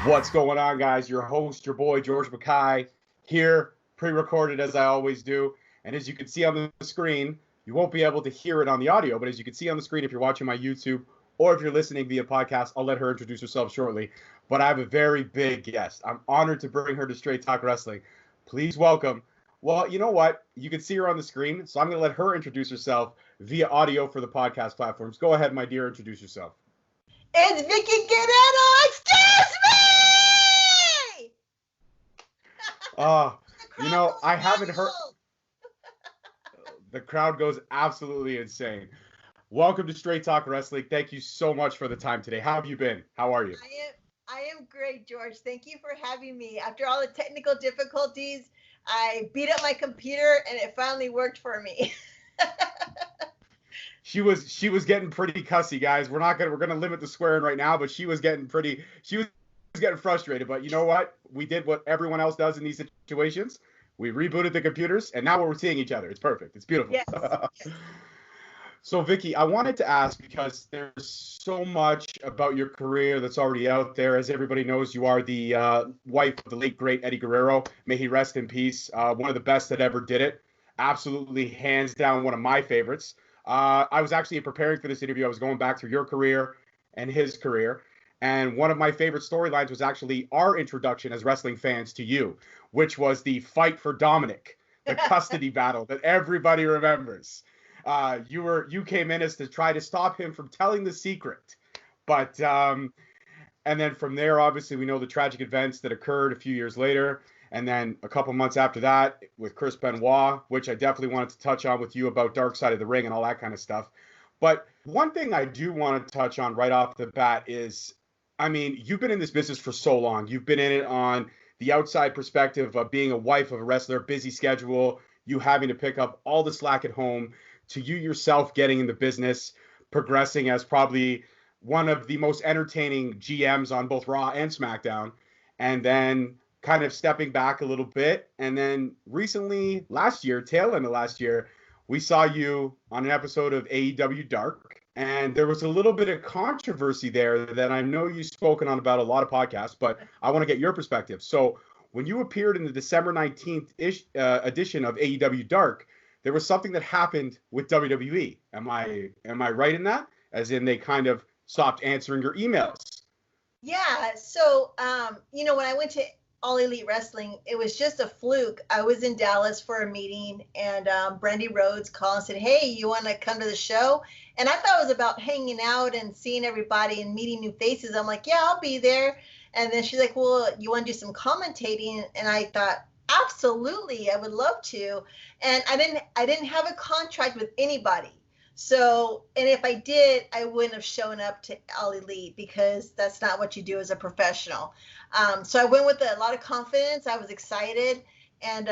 What's going on, guys? Your host, your boy, George Mackay, here, pre-recorded as I always do. And as you can see on the screen, you won't be able to hear it on the audio, but as you can see on the screen, if you're watching my YouTube or if you're listening via podcast, I'll let her introduce herself shortly. But I have a very big guest. I'm honored to bring her to Straight Talk Wrestling. Please welcome. Well, you know what? You can see her on the screen, so I'm going to let her introduce herself via audio for the podcast platforms. Go ahead, my dear, introduce yourself. It's Vickie Guerrero. Excuse me! You know, I haven't heard. The crowd goes absolutely insane. Welcome to Straight Talk Wrestling. Thank you so much for the time today. How have you been? How are you? I am great, George. Thank you for having me. After all the technical difficulties, I beat up my computer and it finally worked for me. She was getting pretty cussy, guys. We're gonna limit the swearing right now, but she was getting frustrated. But you know what? We did what everyone else does in these situations. We rebooted the computers, and now we're seeing each other. It's perfect. It's beautiful. Yes. So, Vickie, I wanted to ask, because there's so much about your career that's already out there. As everybody knows, you are the wife of the late, great Eddie Guerrero. May he rest in peace. One of the best that ever did it. Absolutely, hands down, one of my favorites. I was actually preparing for this interview. I was going back through your career and his career. And one of my favorite storylines was actually our introduction as wrestling fans to you, which was the fight for Dominic, the custody battle that everybody remembers. You came in as to try to stop him from telling the secret. But and then from there, obviously, we know the tragic events that occurred a few years later. And then a couple months after that with Chris Benoit, which I definitely wanted to touch on with you about Dark Side of the Ring and all that kind of stuff. But one thing I do want to touch on right off the bat is, I mean, you've been in this business for so long. You've been in it on the outside perspective of being a wife of a wrestler, busy schedule, you having to pick up all the slack at home, to you yourself getting in the business, progressing as probably one of the most entertaining GMs on both Raw and SmackDown, and then kind of stepping back a little bit. And then recently, tail end of last year, we saw you on an episode of AEW Dark, and there was a little bit of controversy there that I know you've spoken on about a lot of podcasts, but I want to get your perspective. So when you appeared in the December 19th edition of AEW Dark, there was something that happened with WWE. Am I right in that? As in they kind of stopped answering your emails. Yeah. So, when I went to All Elite Wrestling, it was just a fluke. I was in Dallas for a meeting, and Brandy Rhodes called and said, "Hey, you want to come to the show?" And I thought it was about hanging out and seeing everybody and meeting new faces. I'm like, "Yeah, I'll be there." And then she's like, "Well, you want to do some commentating?" And I thought, absolutely, I would love to. And I didn't have a contract with anybody. So, and if I did, I wouldn't have shown up to All Elite, because that's not what you do as a professional. So I went with a lot of confidence. I was excited. And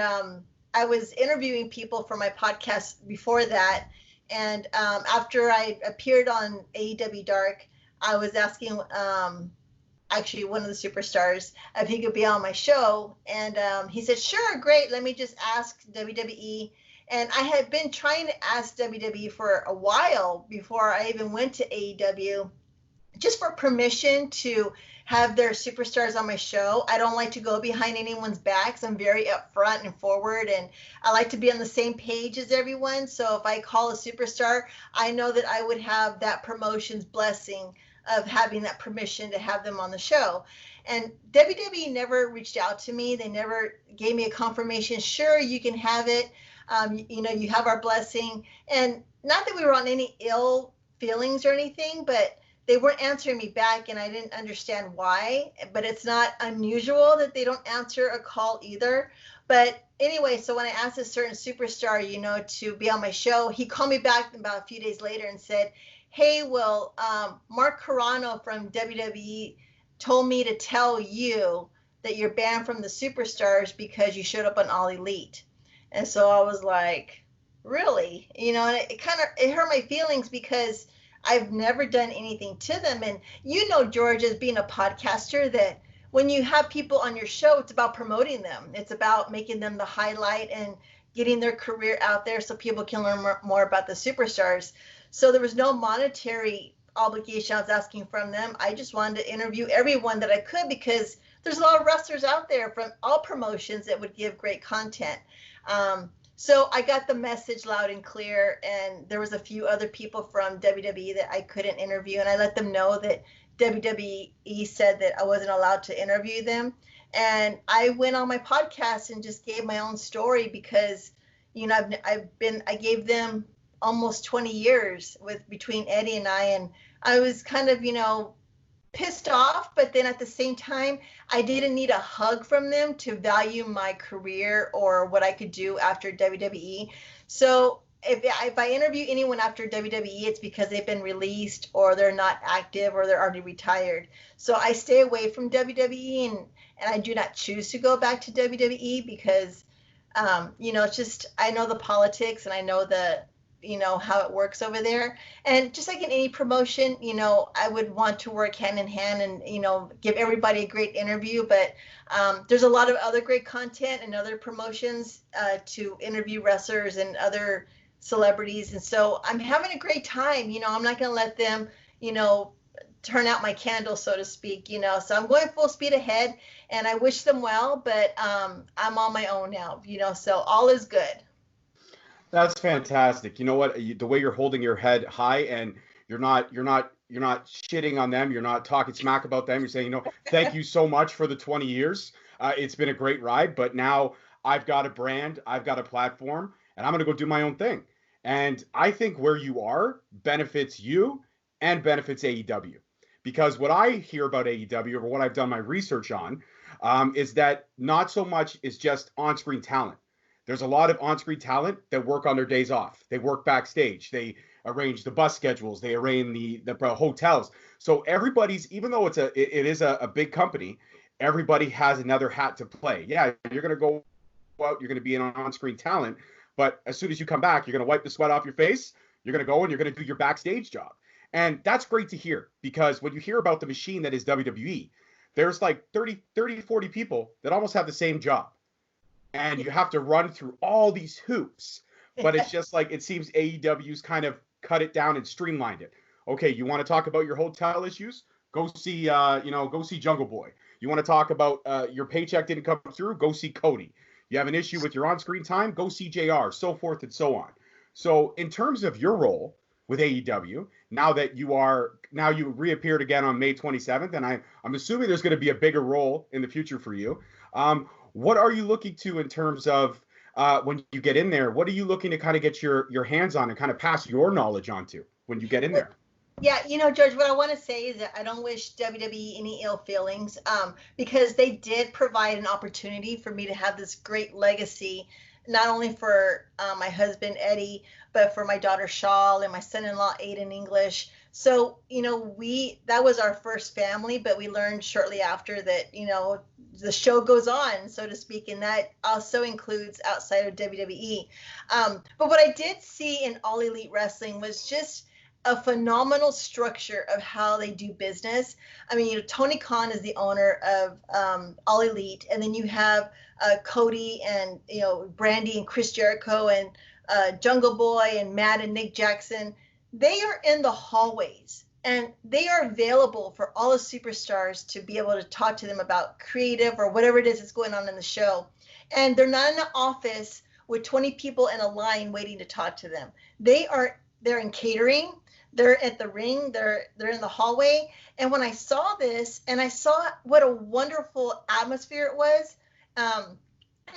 I was interviewing people for my podcast before that. And after I appeared on AEW Dark, I was asking actually one of the superstars if he could be on my show. And he said, "Sure, great. Let me just ask WWE." And I had been trying to ask WWE for a while before I even went to AEW, just for permission to have their superstars on my show. I don't like to go behind anyone's backs. I'm very upfront and forward, and I like to be on the same page as everyone. So if I call a superstar, I know that I would have that promotion's blessing of having that permission to have them on the show. And WWE never reached out to me. They never gave me a confirmation. "Sure, you can have it. You have our blessing." And not that we were on any ill feelings or anything, but they weren't answering me back, and I didn't understand why. But it's not unusual that they don't answer a call either. But anyway, so when I asked a certain superstar, to be on my show, he called me back about a few days later and said, "Hey, well, Mark Carrano from WWE told me to tell you that you're banned from the superstars because you showed up on All Elite." And so I was like, really? And it hurt my feelings, because I've never done anything to them. And George, as being a podcaster, that when you have people on your show, it's about promoting them. It's about making them the highlight and getting their career out there so people can learn more about the superstars. So there was no monetary obligation I was asking from them. I just wanted to interview everyone that I could, because there's a lot of wrestlers out there from all promotions that would give great content. So I got the message loud and clear, and there was a few other people from WWE that I couldn't interview, and I let them know that WWE said that I wasn't allowed to interview them. And I went on my podcast and just gave my own story, because, you know, I gave them almost 20 years between Eddie and I was kind of, you know, pissed off, but then at the same time, I didn't need a hug from them to value my career or what I could do after WWE. So if I interview anyone after WWE, it's because they've been released or they're not active or they're already retired. So I stay away from WWE, and I do not choose to go back to WWE because, you know, it's just, I know the politics and I know you know, how it works over there. And just like in any promotion, you know, I would want to work hand in hand and, you know, give everybody a great interview. But there's a lot of other great content and other promotions to interview wrestlers and other celebrities. And so I'm having a great time. You know, I'm not going to let them, you know, turn out my candle, so to speak, you know. So I'm going full speed ahead, and I wish them well, but I'm on my own now, you know, so all is good. That's fantastic. You know what? The way you're holding your head high, and you're not shitting on them. You're not talking smack about them. You're saying, you know, thank you so much for the 20 years. It's been a great ride, but now I've got a brand, I've got a platform, and I'm going to go do my own thing. And I think where you are benefits you and benefits AEW, because what I hear about AEW, or what I've done my research on, is that not so much is just on-screen talent. There's a lot of on-screen talent that work on their days off. They work backstage. They arrange the bus schedules. They arrange the hotels. So everybody's, even though it is a big company, everybody has another hat to play. Yeah, you're going to go out, you're going to be an on-screen talent, but as soon as you come back, you're going to wipe the sweat off your face. You're going to go and you're going to do your backstage job. And that's great to hear, because when you hear about the machine that is WWE, there's like 30, 40 people that almost have the same job. And you have to run through all these hoops. But it's just like, it seems AEW's kind of cut it down and streamlined it. Okay, you want to talk about your hotel issues? Go see, go see Jungle Boy. You want to talk about your paycheck didn't come through? Go see Cody. You have an issue with your on-screen time? Go see JR, so forth and so on. So in terms of your role with AEW, now you reappeared again on May 27th, and I'm assuming there's going to be a bigger role in the future for you. What are you looking to in terms of when you get in there? What are you looking to kind of get your hands on and kind of pass your knowledge on to when you get in there? Yeah, you know, George, what I want to say is that I don't wish WWE any ill feelings, because they did provide an opportunity for me to have this great legacy, not only for my husband, Eddie, but for my daughter, Shaw, and my son-in-law, Aiden English. So, you know, that was our first family, but we learned shortly after that, you know, the show goes on, so to speak, and that also includes outside of WWE. But what I did see in All Elite Wrestling was just a phenomenal structure of how they do business. I mean, you know, Tony Khan is the owner of All Elite, and then you have Cody and, you know, Brandy and Chris Jericho and Jungle Boy and Matt and Nick Jackson. They are in the hallways, and they are available for all the superstars to be able to talk to them about creative or whatever it is that's going on in the show. And they're not in the office with 20 people in a line waiting to talk to them. They're in catering. They're at the ring. They're in the hallway. And when I saw this, and I saw what a wonderful atmosphere it was, and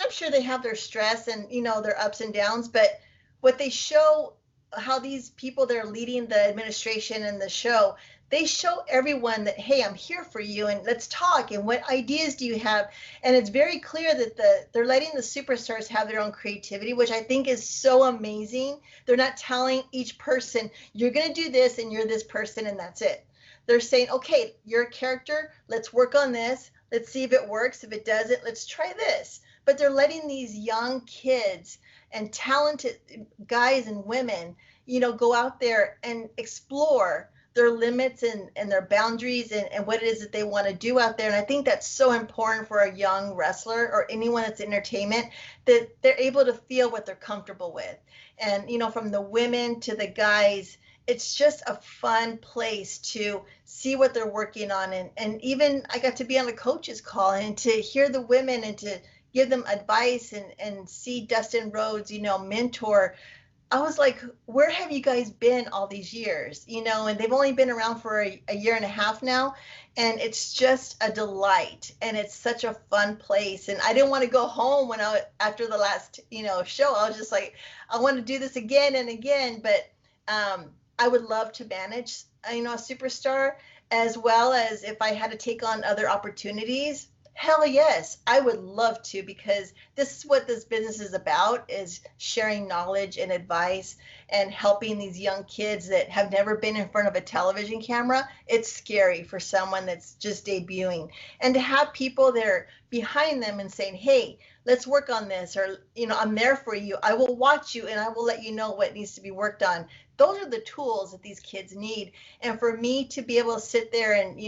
I'm sure they have their stress and, you know, their ups and downs, but what they show, how these people that are leading the administration and the show, they show everyone that, hey, I'm here for you, and let's talk, and what ideas do you have? And it's very clear that they're letting the superstars have their own creativity, which I think is so amazing. They're not telling each person, you're going to do this and you're this person and that's it. They're saying, okay, you're a character, let's work on this, let's see if it works. If it doesn't, let's try this. But they're letting these young kids and talented guys and women, you know, go out there and explore their limits and their boundaries and what it is that they want to do out there. And I think that's so important for a young wrestler or anyone that's entertainment, that they're able to feel what they're comfortable with. And, you know, from the women to the guys, it's just a fun place to see what they're working on. And even I got to be on a coach's call and to hear the women and to give them advice and see Dustin Rhodes, mentor. I was like, where have you guys been all these years? And they've only been around for a year and a half now. And it's just a delight. And it's such a fun place. And I didn't want to go home after the last, show. I was just like, I want to do this again and again. But I would love to manage, a superstar, as well as if I had to take on other opportunities. Hell yes, I would love to, because this is what this business is about, is sharing knowledge and advice and helping these young kids that have never been in front of a television camera. It's scary for someone that's just debuting. And to have people there behind them and saying, hey, let's work on this, or, I'm there for you. I will watch you and I will let you know what needs to be worked on. Those are the tools that these kids need. And for me to be able to sit there and,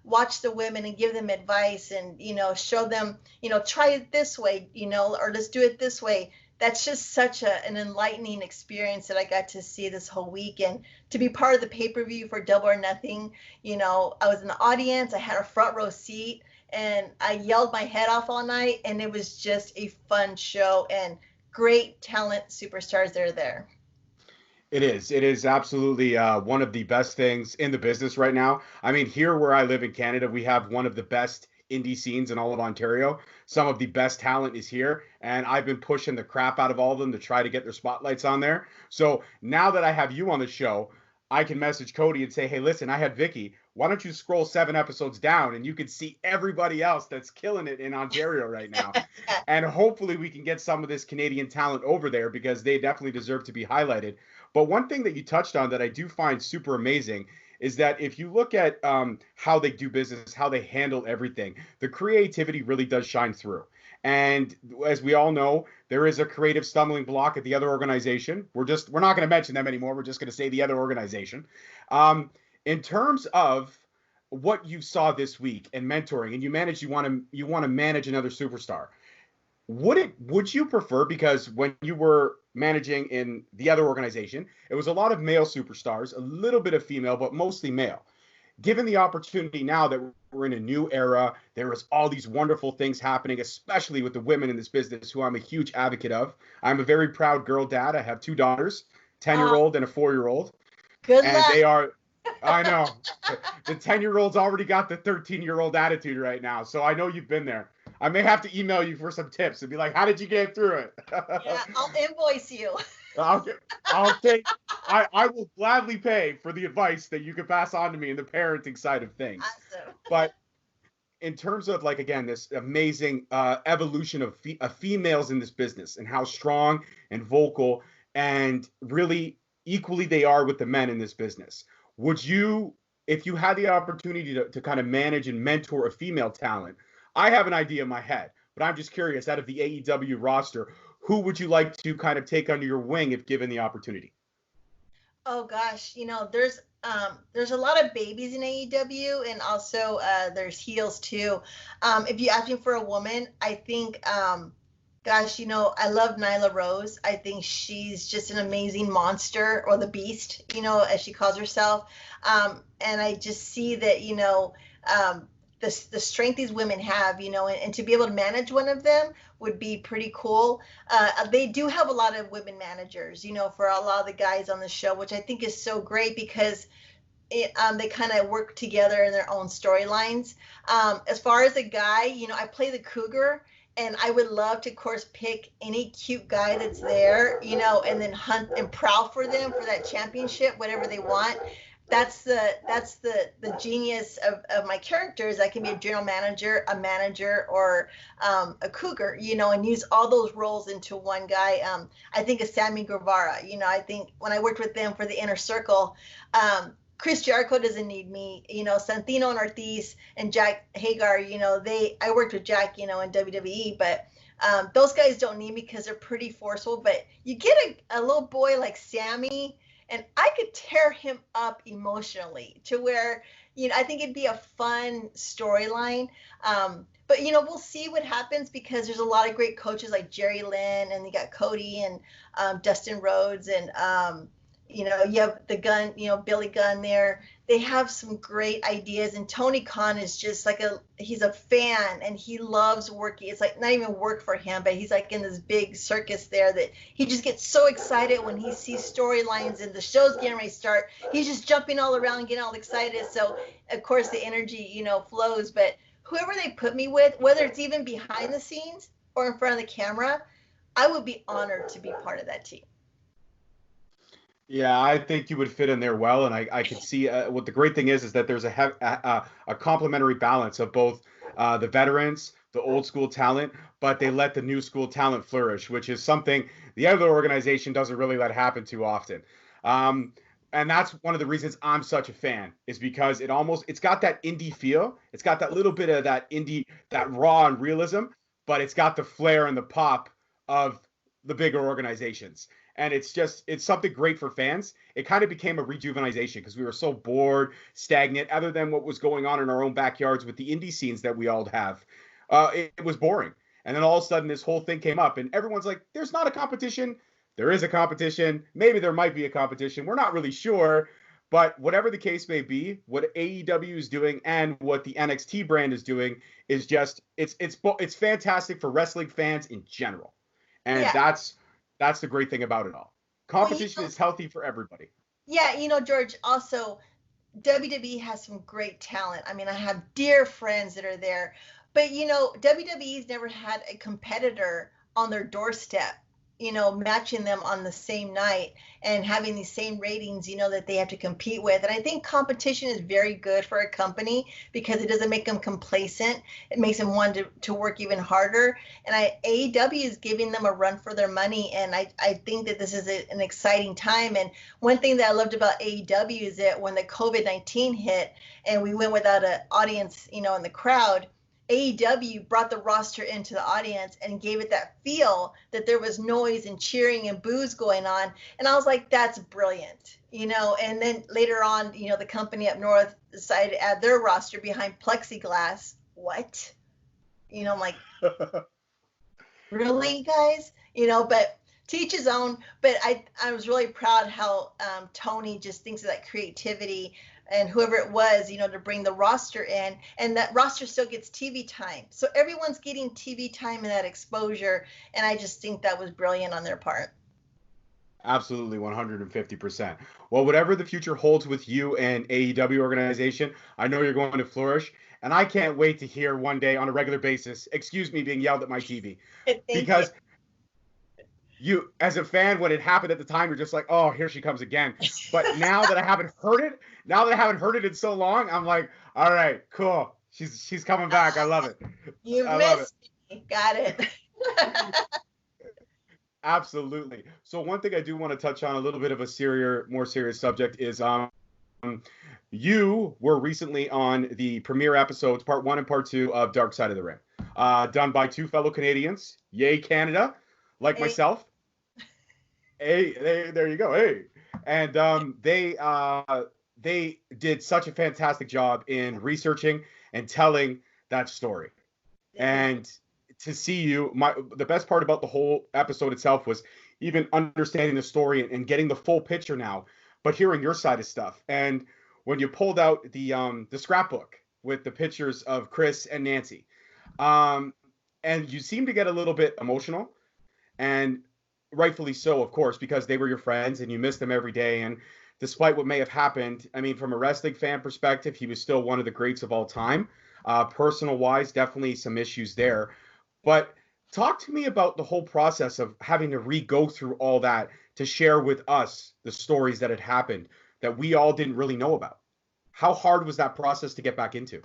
watch the women and give them advice and, show them, try it this way, or let's do it this way. That's just such an enlightening experience that I got to see this whole week. And to be part of the pay-per-view for Double or Nothing, I was in the audience, I had a front row seat, and I yelled my head off all night. And it was just a fun show and great talent superstars that are there. It is. It is absolutely one of the best things in the business right now. I mean, here where I live in Canada, we have one of the best indie scenes in all of Ontario. Some of the best talent is here, and I've been pushing the crap out of all of them to try to get their spotlights on there. So now that I have you on the show, I can message Cody and say, hey, listen, I had Vickie. Why don't you scroll 7 episodes down and you can see everybody else that's killing it in Ontario right now. And hopefully we can get some of this Canadian talent over there, because they definitely deserve to be highlighted. But one thing that you touched on that I do find super amazing is that if you look at how they do business, how they handle everything, the creativity really does shine through. And as we all know, there is a creative stumbling block at the other organization. We're not going to mention them anymore. We're just going to say the other organization. In terms of what you saw this week and mentoring, and you want to manage another superstar, would you prefer, because when you were managing in the other organization, it was a lot of male superstars, a little bit of female, but mostly male. Given the opportunity now that we're in a new era, there is all these wonderful things happening, especially with the women in this business, who I'm a huge advocate of. I'm a very proud girl dad. I have 2 daughters, 10-year-old and a 4-year-old. Good and luck. They are, I know, the 10-year-old's already got the 13-year-old attitude right now. So I know you've been there. I may have to email you for some tips and be like, how did you get through it? Yeah, I'll invoice you. I will gladly pay for the advice that you could pass on to me in the parenting side of things. Awesome. But in terms of, like, again, this amazing evolution of females in this business and how strong and vocal and really equally they are with the men in this business, would you, if you had the opportunity to kind of manage and mentor a female talent, I have an idea in my head, but I'm just curious, out of the AEW roster, who would you like to kind of take under your wing if given the opportunity? Oh gosh, there's a lot of babies in AEW, and also there's heels too. If you ask me for a woman, I think, I love Nyla Rose. I think she's just an amazing monster, or the beast, as she calls herself. And I just see that, the strength these women have, and to be able to manage one of them would be pretty cool. They do have a lot of women managers, for a lot of the guys on the show, which I think is so great, because they kind of work together in their own storylines. As far as a guy, I play the cougar, and I would love to, of course, pick any cute guy that's there, and then hunt and prowl for them for that championship, whatever they want. That's the genius of my characters. I can be a general manager, a manager, or a cougar, and use all those roles into one guy. I think of Sammy Guevara. I think when I worked with them for the Inner Circle, Chris Jericho doesn't need me. Santino and Ortiz and Jack Hagar, I worked with Jack, in WWE, but those guys don't need me because they're pretty forceful. But you get a little boy like Sammy, and I could tear him up emotionally to where, I think it'd be a fun storyline. But, we'll see what happens, because there's a lot of great coaches like Jerry Lynn, and they got Cody and Dustin Rhodes, and, You know, you have the Gunn, you know, Billy Gunn there. They have some great ideas, and Tony Khan is just like he's a fan, and he loves working. It's like not even work for him, but he's like in this big circus there that he just gets so excited when he sees storylines and the show's getting ready to start. He's just jumping all around and getting all excited. So of course the energy, you know, flows. But whoever they put me with, whether it's even behind the scenes or in front of the camera, I would be honored to be part of that team. Yeah, I think you would fit in there well, and I could see what the great thing is that there's a complementary balance of both the veterans, the old school talent, but they let the new school talent flourish, which is something the other organization doesn't really let happen too often. And that's one of the reasons I'm such a fan, is because it's got that indie feel, it's got that little bit of that indie, that raw and realism, but it's got the flair and the pop of the bigger organizations. And it's something great for fans. It kind of became a rejuvenization because we were so bored, stagnant, other than what was going on in our own backyards with the indie scenes that we all have. It was boring. And then all of a sudden this whole thing came up and everyone's like, there's not a competition. There is a competition. Maybe there might be a competition. We're not really sure. But whatever the case may be, what AEW is doing and what the NXT brand is doing is just, it's fantastic for wrestling fans in general. And Yeah. that's the great thing about it all. Competition is healthy for everybody. Yeah, you know, George, also WWE has some great talent. I mean, I have dear friends that are there, but you know, WWE's never had a competitor on their doorstep, you know, matching them on the same night and having these same ratings, you know, that they have to compete with. And I think competition is very good for a company because it doesn't make them complacent. It makes them want to work even harder. And AEW is giving them a run for their money. And I think that this is an exciting time. And one thing that I loved about AEW is that when the COVID-19 hit and we went without an audience, you know, in the crowd, AEW brought the roster into the audience and gave it that feel that there was noise and cheering and boos going on. And I was like, that's brilliant, you know. And then later on, you know, the company up north decided to add their roster behind plexiglass. What? You know, I'm like, really, guys? You know, but to each his own. But I was really proud how Tony just thinks of that creativity and whoever it was, you know, to bring the roster in, and that roster still gets TV time. So everyone's getting TV time and that exposure. And I just think that was brilliant on their part. Absolutely, 150%. Well, whatever the future holds with you and AEW organization, I know you're going to flourish. And I can't wait to hear one day on a regular basis, excuse me, being yelled at my TV. Because you, as a fan, when it happened at the time, you're just like, oh, here she comes again. But now that I haven't heard it in so long, I'm like, all right, cool. She's coming back. I love it. You missed me. Got it. Absolutely. So one thing I do want to touch on, a little bit of a more serious subject, is you were recently on the premiere episodes, part 1 and part 2 of Dark Side of the Ring, done by 2 fellow Canadians. Yay, Canada, like myself. Hey, there you go. Hey, and they did such a fantastic job in researching and telling that story. And to see you, the best part about the whole episode itself was even understanding the story and getting the full picture now, but hearing your side of stuff. And when you pulled out the scrapbook with the pictures of Chris and Nancy, and you seemed to get a little bit emotional, and rightfully so, of course, because they were your friends and you missed them every day. And despite what may have happened, I mean, from a wrestling fan perspective, he was still one of the greats of all time. Personal wise, definitely some issues there. But talk to me about the whole process of having to re-go through all that to share with us the stories that had happened that we all didn't really know about. How hard was that process to get back into?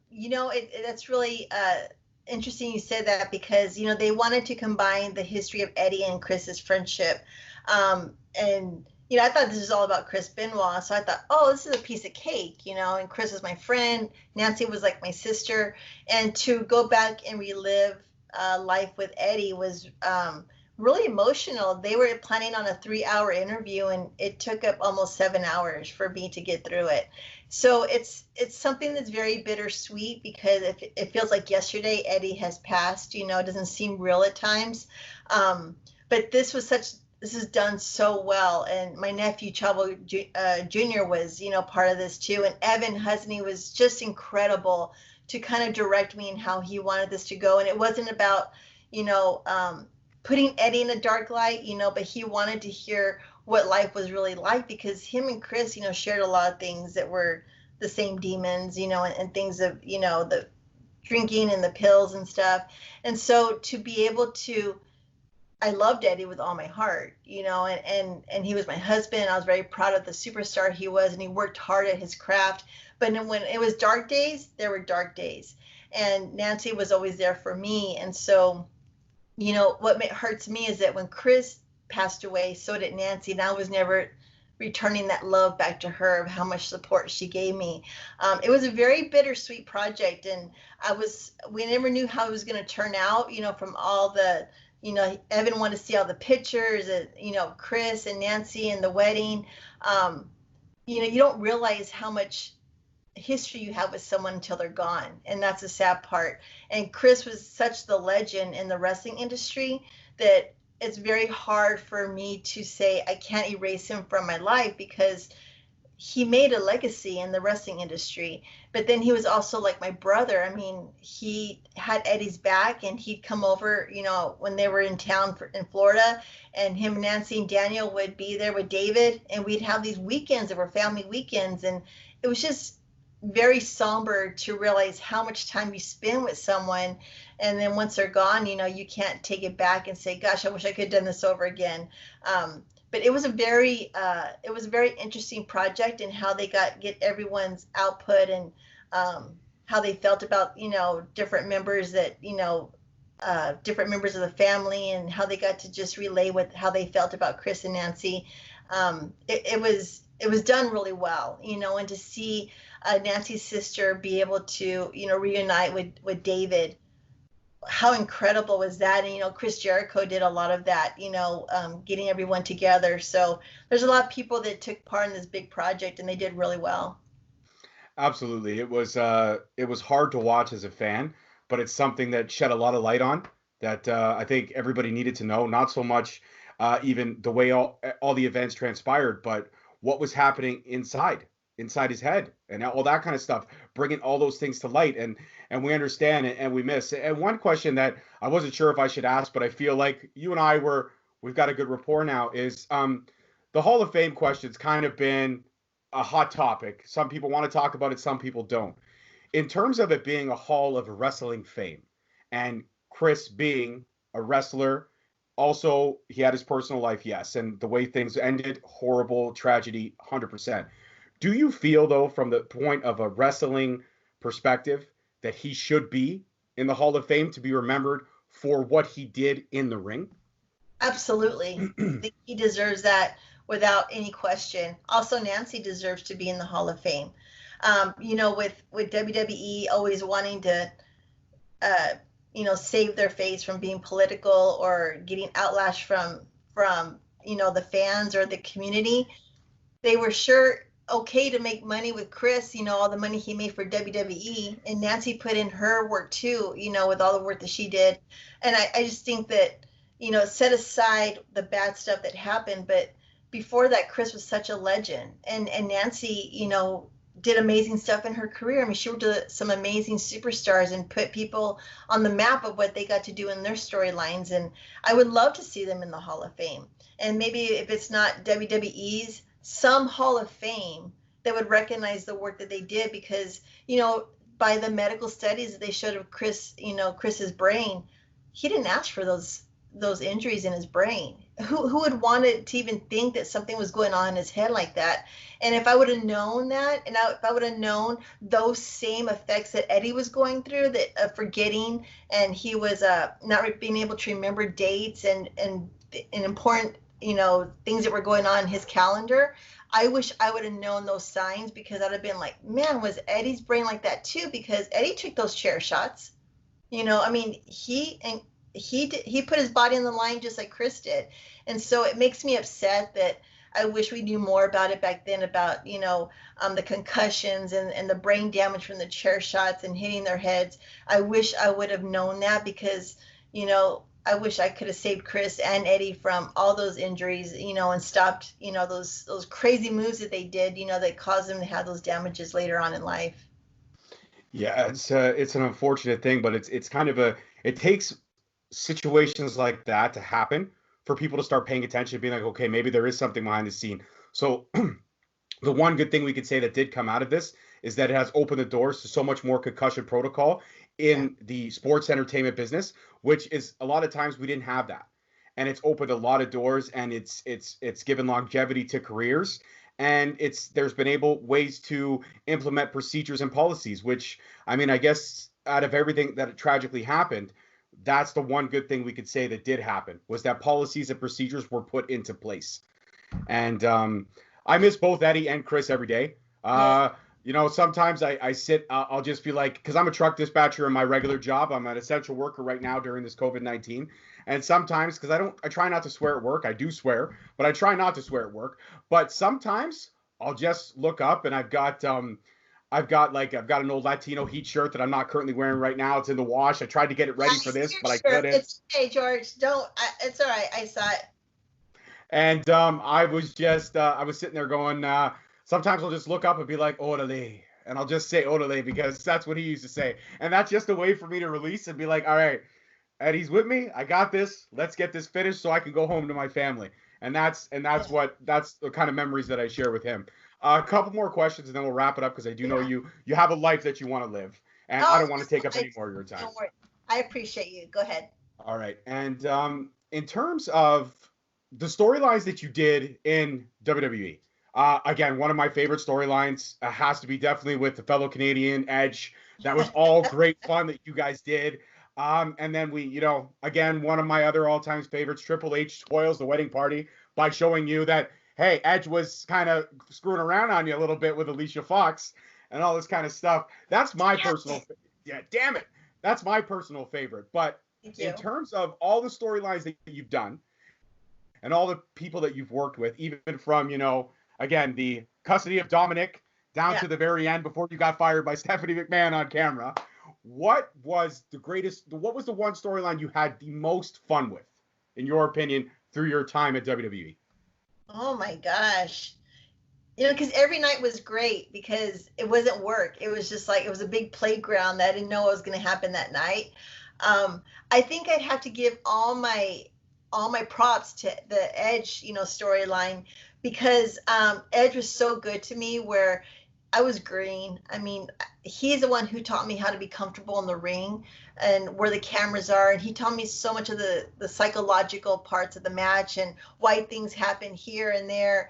You know, that's really interesting you said that, because, you know, they wanted to combine the history of Eddie and Chris's friendship. And, you know, I thought this was all about Chris Benoit. So I thought, oh, this is a piece of cake, you know, and Chris was my friend. Nancy was like my sister. And to go back and relive life with Eddie was really emotional. They were planning on a 3-hour interview, and it took up almost 7 hours for me to get through it. So it's something that's very bittersweet, because it feels like yesterday Eddie has passed. You know, it doesn't seem real at times. But this was this is done so well. And my nephew Chavo Jr. was, part of this too. And Evan Husney was just incredible to kind of direct me in how he wanted this to go. And it wasn't about, putting Eddie in a dark light, but he wanted to hear what life was really like, because him and Chris, shared a lot of things that were the same demons, and things of, the drinking and the pills and stuff. And so to be able to, I loved Eddie with all my heart, and he was my husband. I was very proud of the superstar he was, and he worked hard at his craft. But when it was dark days, there were dark days, and Nancy was always there for me. And so, what hurts me is that when Chris passed away, so did Nancy, and I was never returning that love back to her of how much support she gave me. It was a very bittersweet project, and we never knew how it was going to turn out, from all the, Evan wanted to see all the pictures, Chris and Nancy and the wedding. You don't realize how much history you have with someone until they're gone, and that's the sad part. And Chris was such the legend in the wrestling industry that it's very hard for me to say I can't erase him from my life, because he made a legacy in the wrestling industry. But then he was also like my brother. I mean, he had Eddie's back, and he'd come over, when they were in town in Florida, and him, Nancy, and Daniel would be there with David, and we'd have these weekends that were family weekends. And it was just very somber to realize how much time you spend with someone, and then once they're gone, you can't take it back and say, gosh, I wish I could have done this over again. But it was a very interesting project, and how they get everyone's output, and how they felt about, different members that, different members of the family, and how they got to just relay with how they felt about Chris and Nancy. It was done really well, and to see Nancy's sister be able to, reunite with David, how incredible was that? And, Chris Jericho did a lot of that, getting everyone together. So there's a lot of people that took part in this big project, and they did really well. Absolutely. It was hard to watch as a fan, but it's something that shed a lot of light on that I think everybody needed to know. Not so much even the way all the events transpired, but what was happening inside his head and all that kind of stuff, bringing all those things to light. And we understand and we miss. And one question that I wasn't sure if I should ask, but I feel like you and I we've got a good rapport now, is the Hall of Fame question's kind of been a hot topic. Some people want to talk about it, some people don't. In terms of it being a Hall of Wrestling Fame, and Chris being a wrestler, also he had his personal life, yes, and the way things ended, horrible tragedy, 100%. Do you feel, though, from the point of a wrestling perspective, that he should be in the Hall of Fame to be remembered for what he did in the ring? Absolutely. I think he deserves that without any question. Also, Nancy deserves to be in the Hall of Fame. With WWE always wanting to, save their face from being political or getting outlash from the fans or the community, they were sure okay to make money with Chris, all the money he made for WWE, and Nancy put in her work too, with all the work that she did. And I just think that, set aside the bad stuff that happened, but before that, Chris was such a legend, and Nancy, did amazing stuff in her career. I mean, she worked with some amazing superstars and put people on the map of what they got to do in their storylines. And I would love to see them in the Hall of Fame. And maybe if it's not WWE's, some Hall of Fame that would recognize the work that they did, because, by the medical studies that they showed of Chris, Chris's brain, he didn't ask for those injuries in his brain. Who would want to even think that something was going on in his head like that? And if I would have known that, and if I would have known those same effects that Eddie was going through, that forgetting, and he was not being able to remember dates and important, things that were going on in his calendar, I wish I would have known those signs, because I'd have been like, man, was Eddie's brain like that too? Because Eddie took those chair shots. I mean, he put his body on the line just like Chris did. And so it makes me upset that I wish we knew more about it back then, about, the concussions and the brain damage from the chair shots and hitting their heads. I wish I would have known that, because, I wish I could have saved Chris and Eddie from all those injuries, you know, and stopped, you know, those crazy moves that they did, you know, that caused them to have those damages later on in life. Yeah, it's an unfortunate thing, but it's kind of it takes situations like that to happen for people to start paying attention, being like, okay, maybe there is something behind the scene. So the one good thing we could say that did come out of this is that it has opened the doors to so much more concussion protocol in the sports entertainment business, which is a lot of times we didn't have that. And it's opened a lot of doors, and it's given longevity to careers, and there's been ways to implement procedures and policies, which, I mean, I guess out of everything that tragically happened, that's the one good thing we could say that did happen, was that policies and procedures were put into place. And I miss both Eddie and Chris every day. You know, sometimes I sit, I'll just be like, because I'm a truck dispatcher in my regular job. I'm an essential worker right now during this COVID-19. And sometimes, because I try not to swear at work. I do swear, but I try not to swear at work. But sometimes I'll just look up, and I've got an old Latino heat shirt that I'm not currently wearing right now. It's in the wash. I tried to get it ready for this, but I couldn't. It's okay, George. It's all right. I saw it. And I was sitting there going, sometimes I'll just look up and be like, orale. And I'll just say orale because that's what he used to say. And that's just a way for me to release and be like, all right, Eddie's with me. I got this. Let's get this finished so I can go home to my family. And that's the kind of memories that I share with him. A couple more questions and then we'll wrap it up, because I do know you have a life that you want to live. And I don't want to take up any more of your time. Don't worry. I appreciate you. Go ahead. All right. And in terms of the storylines that you did in WWE, again, one of my favorite storylines has to be definitely with the fellow Canadian Edge. That was all great fun that you guys did. And then we, you know, again, one of my other all-time favorites, Triple H spoils the wedding party by showing you that, hey, Edge was kind of screwing around on you a little bit with Alicia Fox and all this kind of stuff. That's my personal, damn it. That's my personal favorite. But in terms of all the storylines that you've done and all the people that you've worked with, even from, you know, again, the custody of Dominic down to the very end before you got fired by Stephanie McMahon on camera, what was the one storyline you had the most fun with, in your opinion, through your time at WWE? Oh my gosh. You know, because every night was great because it wasn't work. It was just like, it was a big playground that I didn't know what was going to happen that night. I think I'd have to give all my props to the Edge, you know, storyline, because Edge was so good to me, where I was green. I mean, he's the one who taught me how to be comfortable in the ring and where the cameras are. And he taught me so much of the psychological parts of the match and why things happen here and there.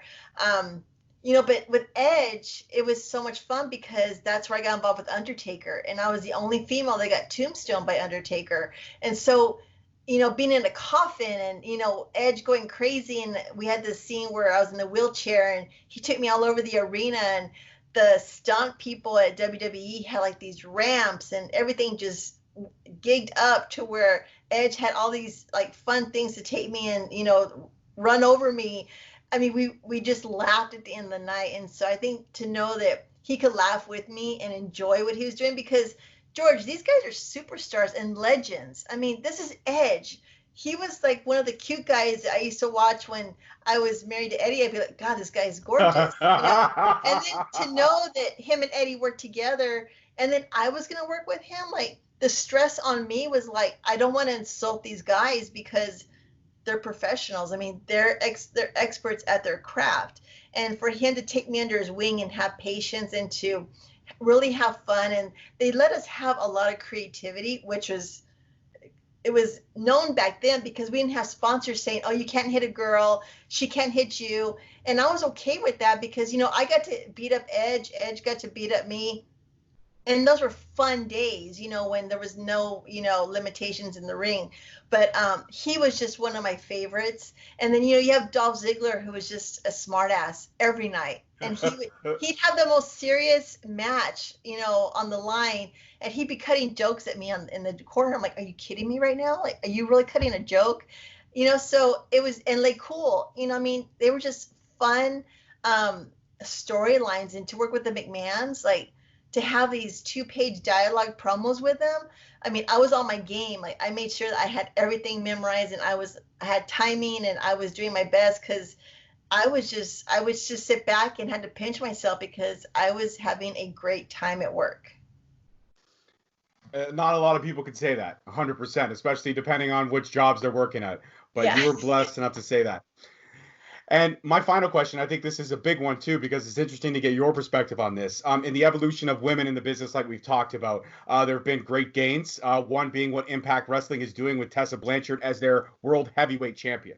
You know, but with Edge, it was so much fun because that's where I got involved with Undertaker. And I was the only female that got tombstoned by Undertaker. And so, you know, being in a coffin and, you know, Edge going crazy. And we had this scene where I was in the wheelchair and he took me all over the arena, and the stunt people at WWE had like these ramps and everything just gigged up to where Edge had all these like fun things to take me and, you know, run over me. I mean, we just laughed at the end of the night. And so I think to know that he could laugh with me and enjoy what he was doing, because George, these guys are superstars and legends. I mean, this is Edge. He was like one of the cute guys I used to watch when I was married to Eddie. I'd be like, God, this guy is gorgeous. You know? And then to know that him and Eddie worked together, and then I was going to work with him, like the stress on me was like, I don't want to insult these guys because they're professionals. I mean, they're experts at their craft. And for him to take me under his wing and have patience and to really have fun. And they let us have a lot of creativity, which was, it was known back then because we didn't have sponsors saying, oh, you can't hit a girl, she can't hit you. And I was okay with that because, you know, I got to beat up Edge, Edge got to beat up me. And those were fun days, you know, when there was no, you know, limitations in the ring. But he was just one of my favorites. And then, you know, you have Dolph Ziggler, who was just a smartass every night. And he'd have the most serious match, you know, on the line. And he'd be cutting jokes at me in the corner. I'm like, are you kidding me right now? Like, are you really cutting a joke? You know, so it was, and like, cool. You know, I mean, they were just fun storylines. And to work with the McMahons, like, to have these 2-page dialogue promos with them, I mean, I was on my game. Like, I made sure that I had everything memorized, and I had timing, and I was doing my best, because I would just sit back and had to pinch myself because I was having a great time at work. Not a lot of people could say that 100%, especially depending on which jobs they're working at. But Yeah. you were blessed enough to say that. And my final question, I think this is a big one too, because it's interesting to get your perspective on this. In the evolution of women in the business, like we've talked about, there have been great gains. One being what Impact Wrestling is doing with Tessa Blanchard as their world heavyweight champion.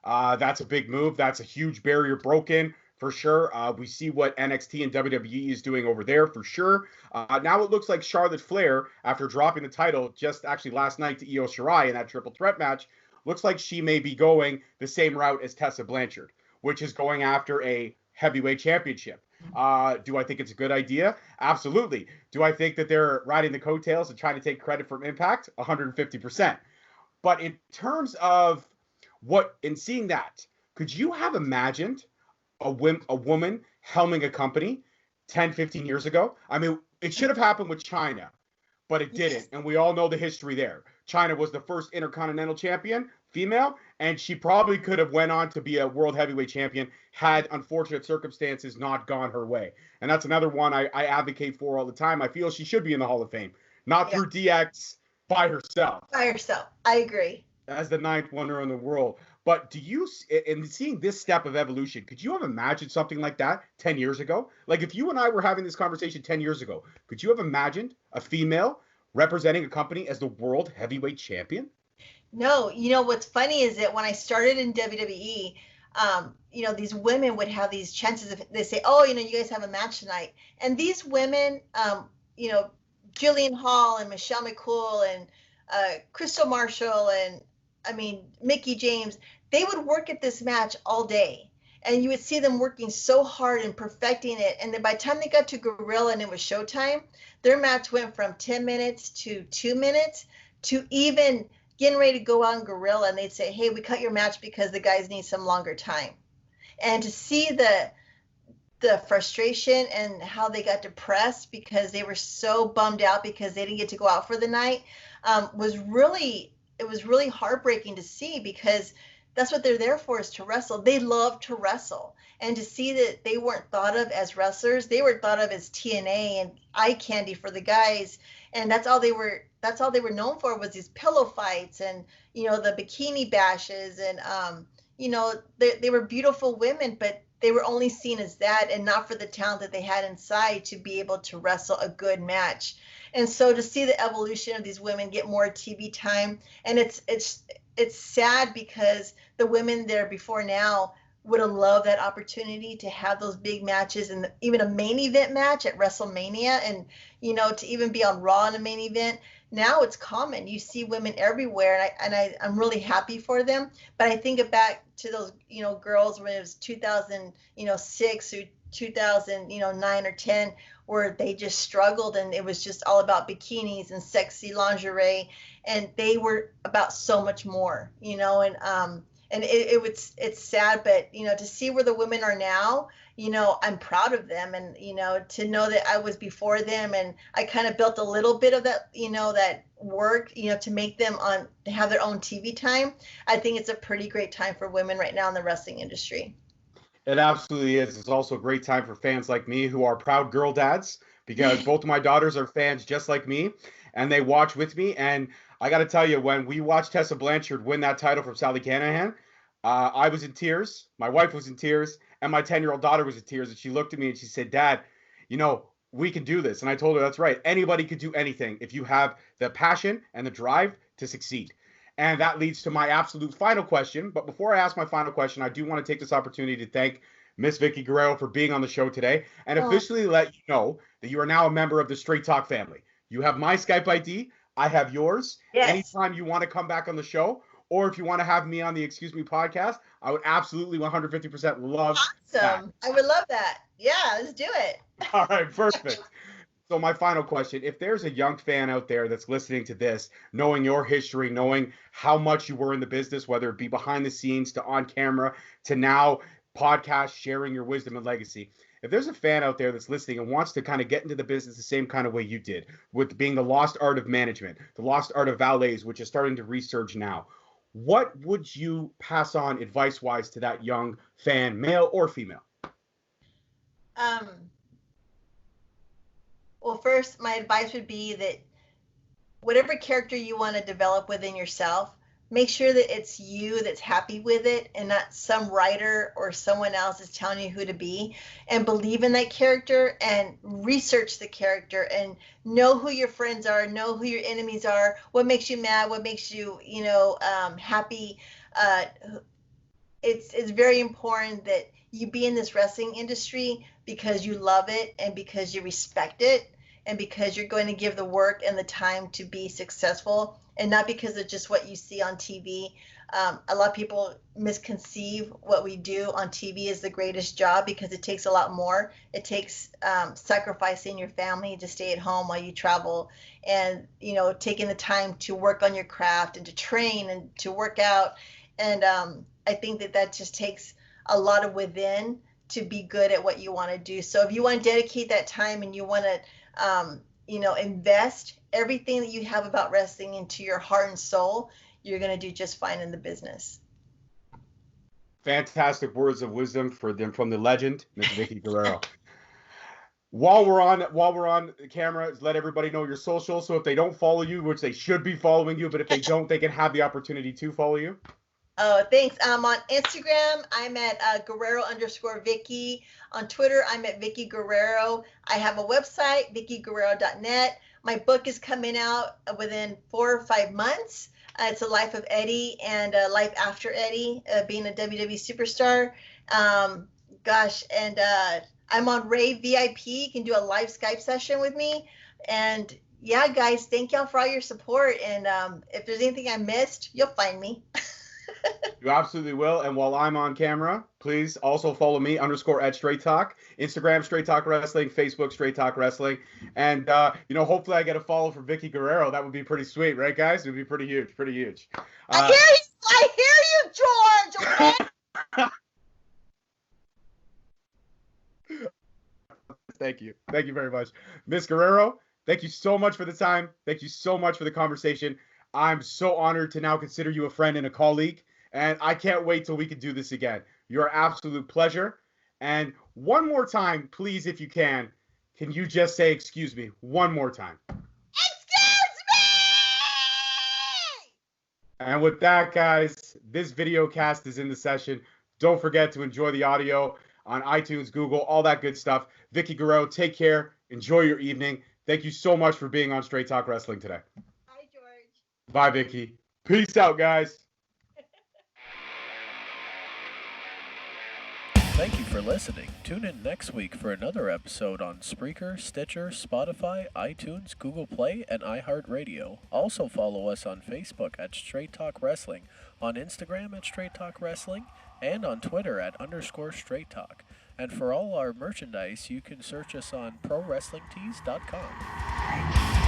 That's a big move. That's a huge barrier broken for sure. We see what NXT and WWE is doing over there for sure. Now it looks like Charlotte Flair, after dropping the title just actually last night to Io Shirai in that triple threat match, looks like she may be going the same route as Tessa Blanchard, which is going after a heavyweight championship. Do I think it's a good idea? Absolutely. Do I think that they're riding the coattails and trying to take credit from Impact? 150%. But in terms of in seeing that, could you have imagined a woman helming a company 10, 15 years ago? I mean, it should have happened with China, but it didn't. And we all know the history there. China was the first Intercontinental Champion, female, and she probably could have went on to be a World Heavyweight Champion had unfortunate circumstances not gone her way. And that's another one I advocate for all the time. I feel she should be in the Hall of Fame, not through DX, by herself. By herself. I agree. As the 9th wonder in the world. But do you, in seeing this step of evolution, could you have imagined something like that 10 years ago? Like if you and I were having this conversation 10 years ago, could you have imagined a female representing a company as the world heavyweight champion? No. You know, what's funny is that when I started in WWE, you know, these women would have these chances. If they say, oh, you know, you guys have a match tonight. And these women, you know, Jillian Hall and Michelle McCool and Crystal Marshall and, I mean, Mickie James, they would work at this match all day. And you would see them working so hard and perfecting it. And then by the time they got to Gorilla and it was showtime, their match went from 10 minutes to 2 minutes to even getting ready to go on Gorilla. And they'd say, hey, we cut your match because the guys need some longer time. And to see the frustration and how they got depressed because they were so bummed out because they didn't get to go out for the night was really heartbreaking to see, because that's what they're there for, is to wrestle. They love to wrestle. And to see that they weren't thought of as wrestlers, they were thought of as TNA and eye candy for the guys. And that's all they were known for, was these pillow fights and, you know, the bikini bashes. And, you know, they were beautiful women, but they were only seen as that and not for the talent that they had inside to be able to wrestle a good match. And so to see the evolution of these women get more TV time, and it's sad because the women there before now would have loved that opportunity to have those big matches and even a main event match at WrestleMania, and, you know, to even be on Raw in a main event. Now it's common. You see women everywhere, and I'm really happy for them. But I think back to those, you know, girls when it was 2006 or 2009 or 10, where they just struggled, and it was just all about bikinis and sexy lingerie, and they were about so much more, you know. And it's sad, but, you know, to see where the women are now, you know, I'm proud of them. And, you know, to know that I was before them and I kind of built a little bit of that, you know, that work, you know, to make them to have their own TV time. I think it's a pretty great time for women right now in the wrestling industry. It absolutely is. It's also a great time for fans like me who are proud girl dads, because both of my daughters are fans just like me, and they watch with me. And I got to tell you, when we watched Tessa Blanchard win that title from Sally Canahan, I was in tears. My wife was in tears, and my 10-year-old daughter was in tears. And she looked at me and she said, Dad, you know, we can do this. And I told her, that's right. Anybody could do anything if you have the passion and the drive to succeed. And that leads to my absolute final question. But before I ask my final question, I do want to take this opportunity to thank Miss Vickie Guerrero for being on the show today and officially let you know that you are now a member of the Straight Talk family. You have my Skype ID. I have yours. Yes. Anytime you want to come back on the show, or if you want to have me on the Excuse Me podcast, I would absolutely 150% love that. I would love that. Yeah, let's do it. All right, perfect. So my final question, if there's a young fan out there that's listening to this, knowing your history, knowing how much you were in the business, whether it be behind the scenes to on camera to now podcast, sharing your wisdom and legacy, if there's a fan out there that's listening and wants to kind of get into the business the same kind of way you did, with being the lost art of management, the lost art of valets, which is starting to resurge now, what would you pass on advice-wise to that young fan, male or female? Well, first, my advice would be that whatever character you want to develop within yourself, make sure that it's you that's happy with it and not some writer or someone else is telling you who to be. And believe in that character and research the character and know who your friends are, know who your enemies are, what makes you mad, what makes you, happy. It's very important that you be in this wrestling industry because you love it and because you respect it and because you're going to give the work and the time to be successful, and not because of just what you see on TV. A lot of people misconceive what we do on TV as the greatest job because it takes a lot more. It takes sacrificing your family to stay at home while you travel, and taking the time to work on your craft and to train and to work out. And I think that just takes a lot of within to be good at what you want to do. So if you want to dedicate that time and you want to invest everything that you have about wrestling into your heart and soul, you're going to do just fine in the business. Fantastic words of wisdom from the legend, Ms. Vickie Guerrero. While we're on camera, let everybody know your social. So if they don't follow you, which they should be following you, but if they don't, they can have the opportunity to follow you. Oh, thanks. On Instagram, I'm at Guerrero_Vickie. On Twitter, I'm at Vickie Guerrero. I have a website, VickieGuerrero.net. My book is coming out within 4 or 5 months. It's a life of Eddie and a life after Eddie, being a WWE superstar. And I'm on Rave VIP. You can do a live Skype session with me. And yeah, guys, thank y'all for all your support. And if there's anything I missed, you'll find me. You absolutely will. And while I'm on camera, please also follow me _ Straight Talk, Instagram Straight Talk Wrestling, Facebook Straight Talk Wrestling. And, hopefully I get a follow for Vickie Guerrero. That would be pretty sweet, right, guys? It would be pretty huge, pretty huge. I hear you, George. Okay? Thank you. Thank you very much. Ms. Guerrero, thank you so much for the time. Thank you so much for the conversation. I'm so honored to now consider you a friend and a colleague, and I can't wait till we can do this again. You're an absolute pleasure. And one more time, please, if you can you just say excuse me one more time? Excuse me! And with that, guys, this video cast is in the session. Don't forget to enjoy the audio on iTunes, Google, all that good stuff. Vickie Guerrero, take care. Enjoy your evening. Thank you so much for being on Straight Talk Wrestling today. Bye, Vickie. Peace out, guys. Thank you for listening. Tune in next week for another episode on Spreaker, Stitcher, Spotify, iTunes, Google Play, and iHeartRadio. Also follow us on Facebook at Straight Talk Wrestling, on Instagram at Straight Talk Wrestling, and on Twitter at _Straight Talk. And for all our merchandise, you can search us on ProWrestlingTees.com.